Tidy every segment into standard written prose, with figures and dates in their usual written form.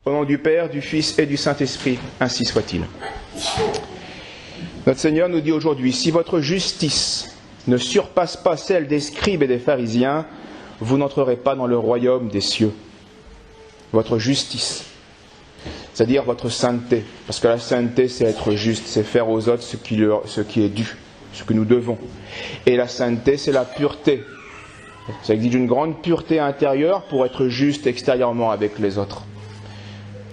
Au nom du Père, du Fils et du Saint-Esprit, ainsi soit-il. Notre Seigneur nous dit aujourd'hui, si votre justice ne surpasse pas celle des scribes et des pharisiens, vous n'entrerez pas dans le royaume des cieux. Votre justice, c'est-à-dire votre sainteté, parce que la sainteté c'est être juste, c'est faire aux autres ce qui est dû, ce que nous devons. Et la sainteté c'est la pureté. Ça exige une grande pureté intérieure pour être juste extérieurement avec les autres.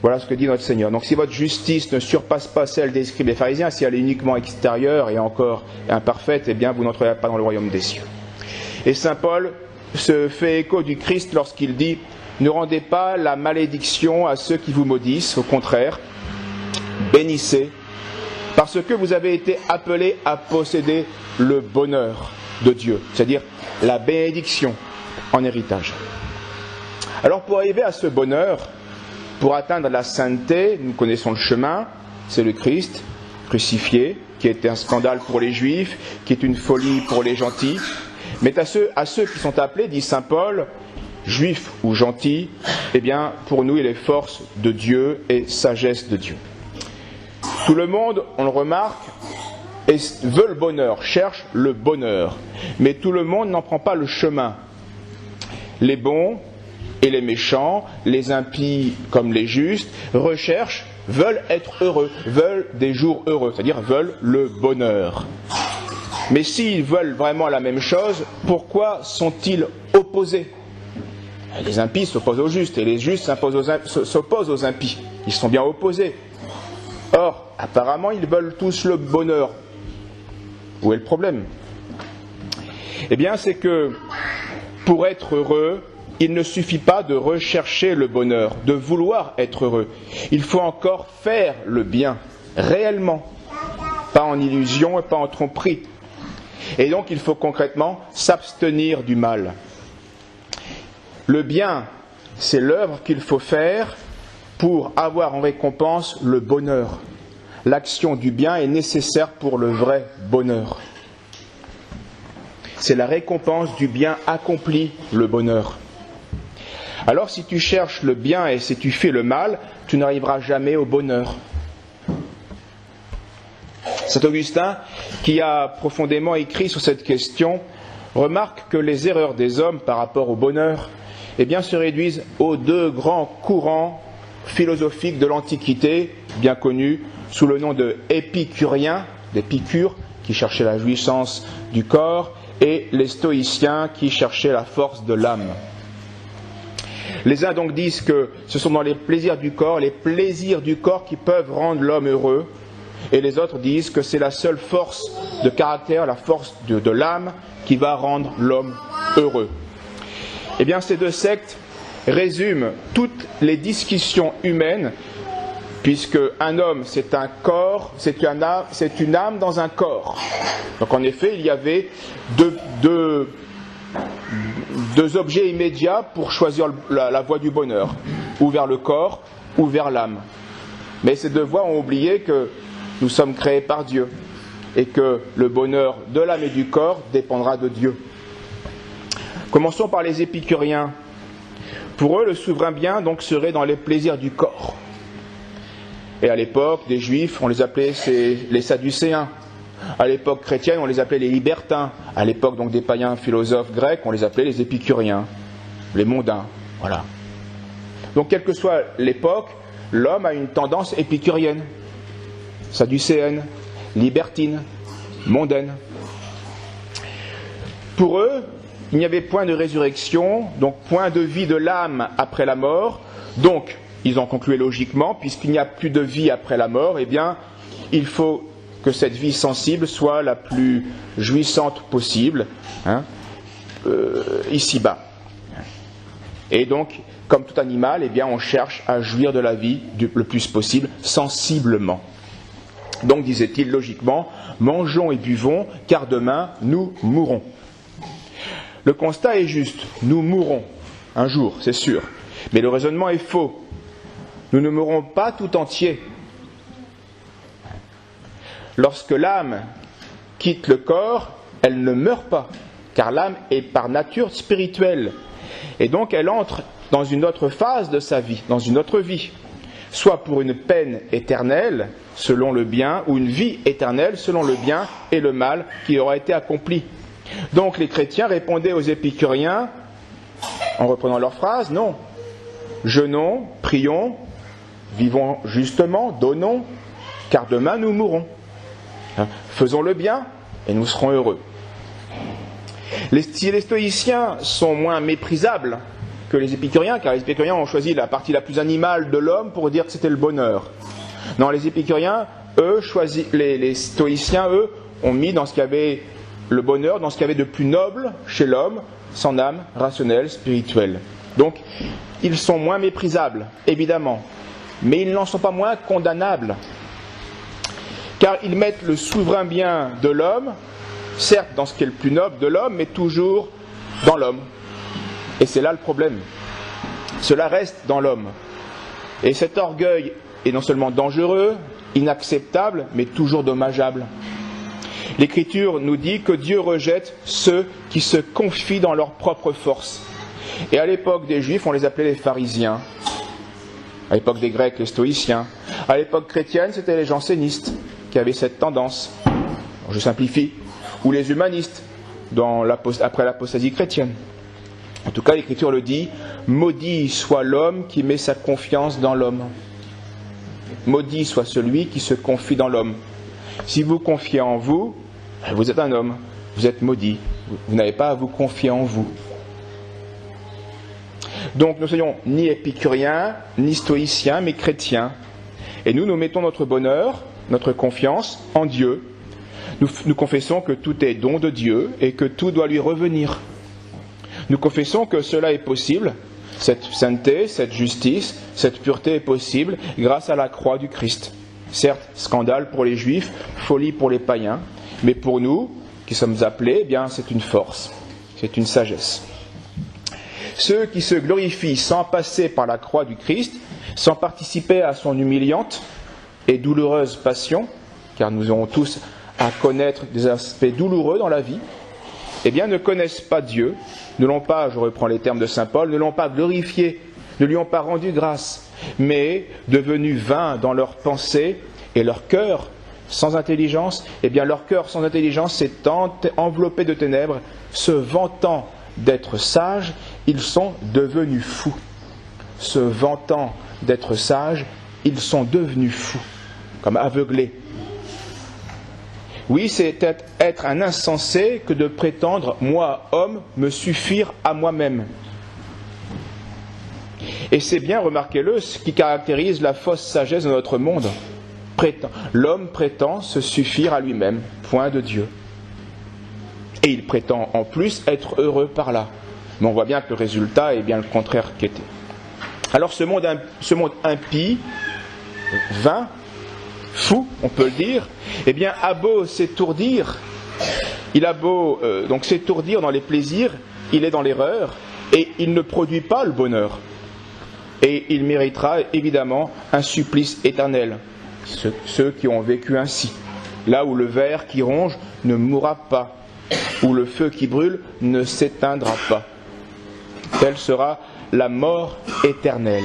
Voilà ce que dit notre Seigneur. Donc si votre justice ne surpasse pas celle des scribes et des pharisiens, si elle est uniquement extérieure et encore imparfaite, eh bien vous n'entrerez pas dans le royaume des cieux. Et saint Paul se fait écho du Christ lorsqu'il dit « Ne rendez pas la malédiction à ceux qui vous maudissent, au contraire, bénissez, parce que vous avez été appelés à posséder le bonheur de Dieu, c'est-à-dire la bénédiction en héritage. » Alors pour arriver à ce bonheur, pour atteindre la sainteté, nous connaissons le chemin, c'est le Christ crucifié, qui était un scandale pour les Juifs, qui est une folie pour les gentils. Mais à ceux qui sont appelés, dit saint Paul, juifs ou gentils, eh bien, pour nous, il est force de Dieu et sagesse de Dieu. Tout le monde, on le remarque, veut le bonheur, cherche le bonheur. Mais tout le monde n'en prend pas le chemin. Les bons et les méchants, les impies comme les justes, veulent être heureux, veulent des jours heureux, c'est-à-dire veulent le bonheur. Mais s'ils veulent vraiment la même chose, pourquoi sont-ils opposés ? Les impies s'opposent aux justes et les justes s'opposent aux impies. Ils sont bien opposés. Or, apparemment, ils veulent tous le bonheur. Où est le problème ? Eh bien, c'est que pour être heureux, il ne suffit pas de rechercher le bonheur, de vouloir être heureux. Il faut encore faire le bien, réellement, pas en illusion et pas en tromperie. Et donc il faut concrètement s'abstenir du mal. Le bien, c'est l'œuvre qu'il faut faire pour avoir en récompense le bonheur. L'action du bien est nécessaire pour le vrai bonheur. C'est la récompense du bien accompli, le bonheur. Alors si tu cherches le bien et si tu fais le mal, tu n'arriveras jamais au bonheur. Saint Augustin, qui a profondément écrit sur cette question, remarque que les erreurs des hommes par rapport au bonheur, eh bien, se réduisent aux deux grands courants philosophiques de l'Antiquité, bien connus sous le nom de épicuriens, d'Épicure, qui cherchaient la jouissance du corps, et les stoïciens qui cherchaient la force de l'âme. Les uns donc disent que ce sont dans les plaisirs du corps qui peuvent rendre l'homme heureux, et les autres disent que c'est la seule force de caractère, la force de l'âme qui va rendre l'homme heureux. Eh bien, ces deux sectes résument toutes les discussions humaines, puisque un homme c'est un corps, c'est une âme dans un corps. Donc en effet, il y avait deux objets immédiats pour choisir la voie du bonheur, ou vers le corps, ou vers l'âme. Mais ces deux voies ont oublié que nous sommes créés par Dieu, et que le bonheur de l'âme et du corps dépendra de Dieu. Commençons par les épicuriens. Pour eux, le souverain bien donc serait dans les plaisirs du corps. Et à l'époque des Juifs, on les appelait les Sadducéens. À l'époque chrétienne, on les appelait les libertins. À l'époque donc des païens philosophes grecs, on les appelait les épicuriens, les mondains. Voilà. Donc, quelle que soit l'époque, l'homme a une tendance épicurienne, sadducéenne, libertine, mondaine. Pour eux, il n'y avait point de résurrection, donc point de vie de l'âme après la mort. Donc, ils ont conclu logiquement, puisqu'il n'y a plus de vie après la mort, eh bien, il faut que cette vie sensible soit la plus jouissante possible, ici-bas. Et donc, comme tout animal, eh bien, on cherche à jouir de la vie le plus possible, sensiblement. Donc, disait-il logiquement, mangeons et buvons, car demain, nous mourrons. Le constat est juste, nous mourrons, un jour, c'est sûr. Mais le raisonnement est faux. Nous ne mourrons pas tout entier. Lorsque l'âme quitte le corps, elle ne meurt pas, car l'âme est par nature spirituelle. Et donc elle entre dans une autre phase de sa vie, dans une autre vie. soit pour une peine éternelle selon le bien, ou une vie éternelle selon le bien et le mal qui aura été accompli. Donc les chrétiens répondaient aux épicuriens, en reprenant leur phrase, non, jeûnons, prions, vivons justement, donnons, car demain nous mourrons. Faisons le bien et nous serons heureux. Si les stoïciens sont moins méprisables que les épicuriens, car les épicuriens ont choisi la partie la plus animale de l'homme pour dire que c'était le bonheur. Non, les épicuriens, les stoïciens, eux, ont mis dans ce qu'il y avait le bonheur, dans ce qu'il y avait de plus noble chez l'homme, son âme rationnelle, spirituelle. Donc, ils sont moins méprisables, évidemment, mais ils n'en sont pas moins condamnables, car ils mettent le souverain bien de l'homme, certes dans ce qui est le plus noble de l'homme, mais toujours dans l'homme. Et c'est là le problème. Cela reste dans l'homme. Et cet orgueil est non seulement dangereux, inacceptable, mais toujours dommageable. L'Écriture nous dit que Dieu rejette ceux qui se confient dans leur propre force. Et à l'époque des Juifs, on les appelait les pharisiens. À l'époque des Grecs, les stoïciens. À l'époque chrétienne, c'était les jansénistes qui avaient cette tendance. Je simplifie. Ou les humanistes, après l'apostasie chrétienne. En tout cas, l'Écriture le dit, maudit soit l'homme qui met sa confiance dans l'homme. Maudit soit celui qui se confie dans l'homme. Si vous confiez en vous, vous êtes un homme, vous êtes maudit. Vous n'avez pas à vous confier en vous. Donc, nous ne soyons ni épicuriens, ni stoïciens, mais chrétiens. Et nous mettons notre bonheur, notre confiance en Dieu. Nous confessons que tout est don de Dieu et que tout doit lui revenir. Nous confessons que cela est possible, cette sainteté, cette justice, cette pureté est possible grâce à la croix du Christ. Certes, scandale pour les Juifs, folie pour les païens, mais pour nous, qui sommes appelés, eh bien, c'est une force, c'est une sagesse. Ceux qui se glorifient sans passer par la croix du Christ, sans participer à son humiliante et douloureuse passion, car nous aurons tous à connaître des aspects douloureux dans la vie, eh bien ne connaissent pas Dieu, ne l'ont pas, je reprends les termes de saint Paul, ne l'ont pas glorifié, ne lui ont pas rendu grâce, mais devenus vains dans leurs pensées et leur cœur sans intelligence, eh bien leur cœur sans intelligence s'est enveloppé de ténèbres, se vantant d'être sages, ils sont devenus fous. Se vantant d'être sages, ils sont devenus fous, comme aveuglés. Oui, c'est être un insensé que de prétendre, moi, homme, me suffire à moi-même. Et c'est bien, remarquez-le, ce qui caractérise la fausse sagesse de notre monde. L'homme prétend se suffire à lui-même, point de Dieu. Et il prétend en plus être heureux par là. Mais on voit bien que le résultat est bien le contraire qu'était. Alors ce monde impie, vain, fou, on peut le dire, eh bien, a beau s'étourdir, il a beau donc s'étourdir dans les plaisirs, il est dans l'erreur, et il ne produit pas le bonheur. Et il méritera évidemment un supplice éternel, ceux qui ont vécu ainsi, là où le ver qui ronge ne mourra pas, où le feu qui brûle ne s'éteindra pas. Telle sera la mort éternelle.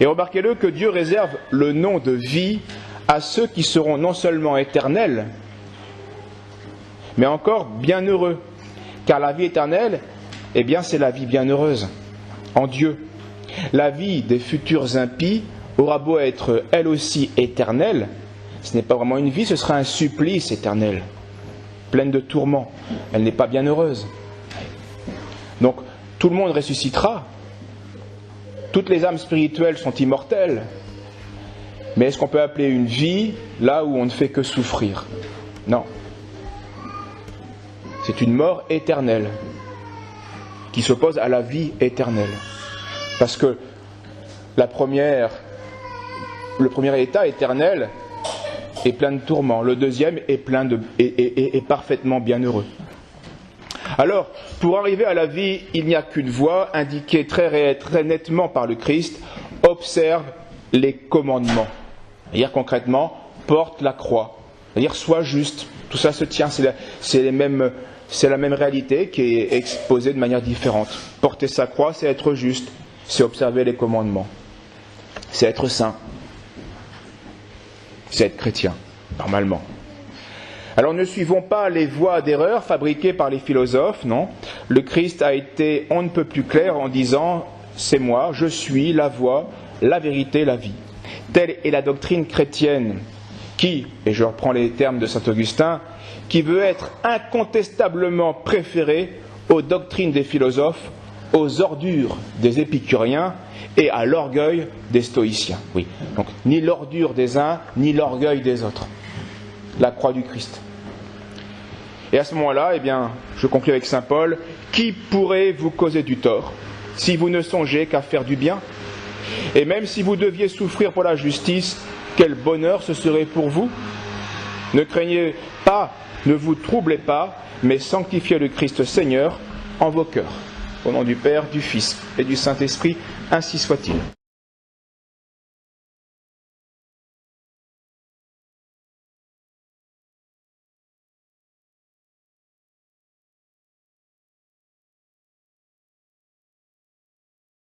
Et remarquez-le que Dieu réserve le nom de vie à ceux qui seront non seulement éternels, mais encore bienheureux. Car la vie éternelle, eh bien, c'est la vie bienheureuse en Dieu. La vie des futurs impies aura beau être elle aussi éternelle, ce n'est pas vraiment une vie, ce sera un supplice éternel, pleine de tourments. Elle n'est pas bienheureuse. Donc, tout le monde ressuscitera. Toutes les âmes spirituelles sont immortelles. Mais est-ce qu'on peut appeler une vie là où on ne fait que souffrir? Non. C'est une mort éternelle qui s'oppose à la vie éternelle. Parce que le premier état éternel est plein de tourments. Le deuxième est parfaitement bienheureux. Alors, pour arriver à la vie, il n'y a qu'une voie, indiquée très nettement par le Christ. Observe les commandements. C'est-à-dire concrètement, porte la croix. C'est-à-dire, sois juste. Tout ça se tient, c'est la même réalité qui est exposée de manière différente. Porter sa croix, c'est être juste. C'est observer les commandements. c'est être saint. C'est être chrétien, normalement. Alors ne suivons pas les voies d'erreur fabriquées par les philosophes, non. Le Christ a été on ne peut plus clair en disant « c'est moi, je suis la voie, la vérité, la vie ». Telle est la doctrine chrétienne qui, et je reprends les termes de saint Augustin, qui veut être incontestablement préférée aux doctrines des philosophes, aux ordures des épicuriens et à l'orgueil des stoïciens. Oui, donc ni l'ordure des uns, ni l'orgueil des autres. La croix du Christ. Et à ce moment-là, eh bien, je conclue avec saint Paul, qui pourrait vous causer du tort si vous ne songez qu'à faire du bien? Et même si vous deviez souffrir pour la justice, quel bonheur ce serait pour vous? Ne craignez pas, ne vous troublez pas, mais sanctifiez le Christ Seigneur en vos cœurs. Au nom du Père, du Fils et du Saint-Esprit, ainsi soit-il.